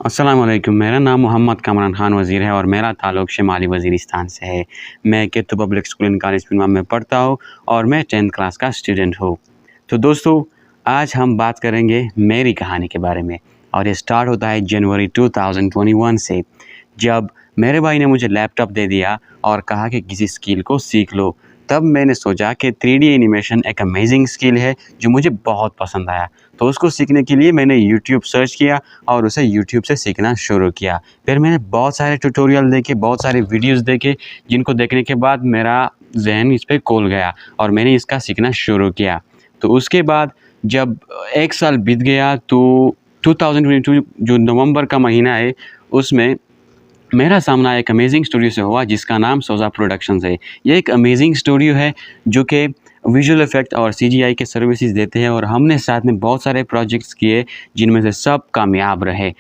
अस्सलाम वालेकुम। मेरा नाम मोहम्मद कामरान ख़ान वज़ीर है और मेरा ताल्लुक़ शुमाली वज़ीरिस्तान से है। मैं Ketu public school and college Pulwama में पढ़ता हूँ और मैं 10th क्लास का स्टूडेंट हूँ। तो दोस्तों, आज हम बात करेंगे मेरी कहानी के बारे में और ये स्टार्ट होता है जनवरी 2021 से, जब मेरे भाई ने मुझे लैपटॉप दे दिया और कहा कि किसी स्किल को सीख लो। तब मैंने सोचा कि 3D एनिमेशन एक अमेजिंग स्किल है जो मुझे बहुत पसंद आया। तो उसको सीखने के लिए मैंने यूट्यूब सर्च किया और उसे यूट्यूब से सीखना शुरू किया। फिर मैंने बहुत सारे ट्यूटोरियल देखे, बहुत सारे वीडियोस देखे, जिनको देखने के बाद मेरा ज़हन इस पे खुल गया और मैंने इसका सीखना शुरू किया। तो उसके बाद जब 1 साल बीत गया तो 2022 जो नवंबर का महीना है, उसमें मेरा सामना एक अमेजिंग स्टूडियो से हुआ जिसका नाम सोज़ा प्रोडक्शंस है। ये एक अमेजिंग स्टूडियो है जो कि विजुअल इफ़ेक्ट और सीजीआई के सर्विसेज देते हैं और हमने साथ में बहुत सारे प्रोजेक्ट्स किए जिनमें से सब कामयाब रहे।